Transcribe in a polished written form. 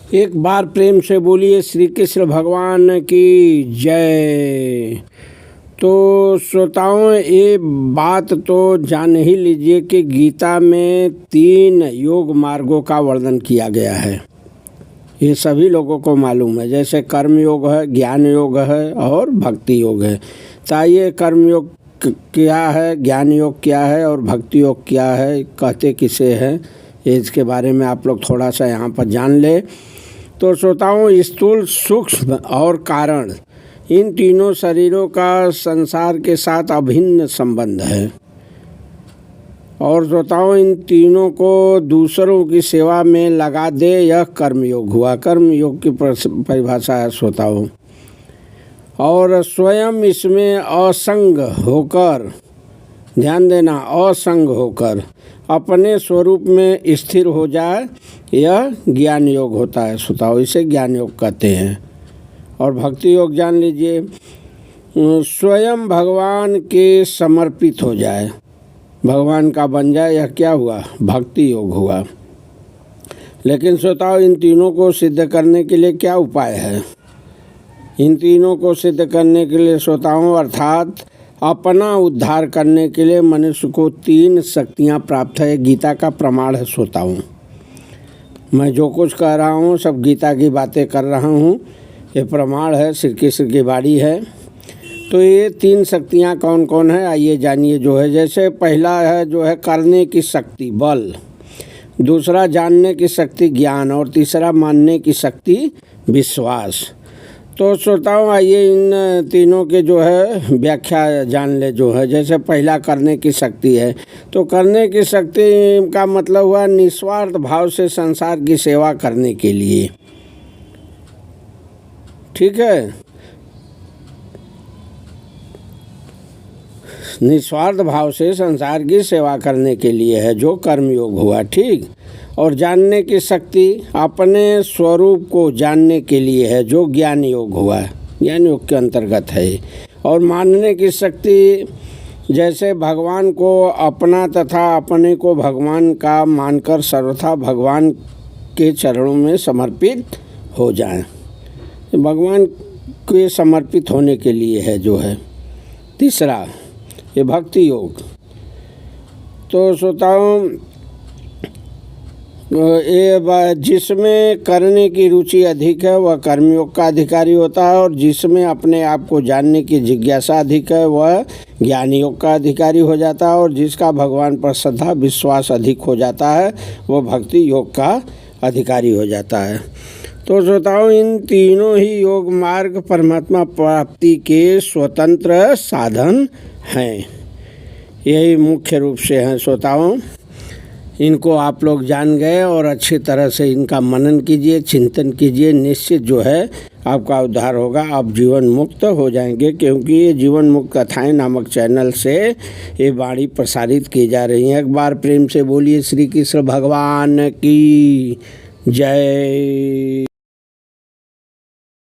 एक बार प्रेम से बोलिए श्री कृष्ण भगवान की जय। तो श्रोताओं, ये बात तो जान ही लीजिए कि गीता में 3 योग मार्गों का वर्णन किया गया है। ये सभी लोगों को मालूम है, जैसे कर्म योग है, ज्ञान योग है और भक्ति योग है। चाहिए कर्म योग क्या है, ज्ञान योग क्या है और भक्ति योग क्या है, कहते किसे हैं, इसके बारे में आप लोग थोड़ा सा यहाँ पर जान ले। तो श्रोताओं, स्थूल, सूक्ष्म और कारण, इन तीनों शरीरों का संसार के साथ अभिन्न संबंध है। और श्रोताओं, इन तीनों को दूसरों की सेवा में लगा दे, यह कर्मयोग हुआ। कर्मयोग की परिभाषा है श्रोताओं। और स्वयं इसमें असंग होकर, ध्यान देना, असंग होकर अपने स्वरूप में स्थिर हो जाए, यह ज्ञान योग होता है श्रोताओं। इसे ज्ञान योग कहते हैं। और भक्ति योग जान लीजिए, स्वयं भगवान के समर्पित हो जाए, भगवान का बन जाए, यह क्या हुआ? भक्ति योग हुआ। लेकिन श्रोताओं, इन तीनों को सिद्ध करने के लिए क्या उपाय है? इन तीनों को सिद्ध करने के लिए श्रोताओं, अर्थात अपना उद्धार करने के लिए मनुष्य को 3 शक्तियाँ प्राप्त है। गीता का प्रमाण है श्रोताओं। मैं जो कुछ कह रहा हूँ सब गीता की बातें कर रहा हूँ, ये प्रमाण है, श्री कृष्ण की वाणी है। तो ये 3 शक्तियाँ कौन कौन है, आइए जानिए। जो है, जैसे पहला है जो है करने की शक्ति, बल। दूसरा जानने की शक्ति, ज्ञान। और तीसरा मानने की शक्ति, विश्वास। तो श्रोताओं, आइए इन तीनों के जो है व्याख्या जान ले। जो है, जैसे पहला करने की शक्ति है, तो करने की शक्ति का मतलब हुआ निस्वार्थ भाव से संसार की सेवा करने के लिए। ठीक है, निस्वार्थ भाव से संसार की सेवा करने के लिए है, जो कर्मयोग हुआ। ठीक। और जानने की शक्ति अपने स्वरूप को जानने के लिए है, जो ज्ञान योग हुआ, ज्ञान योग के अंतर्गत है। और मानने की शक्ति, जैसे भगवान को अपना तथा अपने को भगवान का मानकर सर्वथा भगवान के चरणों में समर्पित हो जाएं, भगवान के समर्पित होने के लिए है जो है। तीसरा, ये भक्ति योग। तो श्रोताओं, ये जिसमें करने की रुचि अधिक है वह कर्मयोग का अधिकारी होता है, और जिसमें अपने आप को जानने की जिज्ञासा अधिक है वह ज्ञान योग का अधिकारी हो जाता है, और जिसका भगवान पर श्रद्धा विश्वास अधिक हो जाता है वह भक्ति योग का अधिकारी हो जाता है। तो श्रोताओं, इन तीनों ही योग मार्ग परमात्मा प्राप्ति के स्वतंत्र साधन हैं। यही मुख्य रूप से हैं श्रोताओं। इनको आप लोग जान गए और अच्छी तरह से इनका मनन कीजिए, चिंतन कीजिए। निश्चित जो है आपका उद्धार होगा, आप जीवन मुक्त हो जाएंगे। क्योंकि ये जीवन मुक्त कथाएं नामक चैनल से ये वाणी प्रसारित की जा रही हैं। एक बार प्रेम से बोलिए श्री कृष्ण भगवान की जय।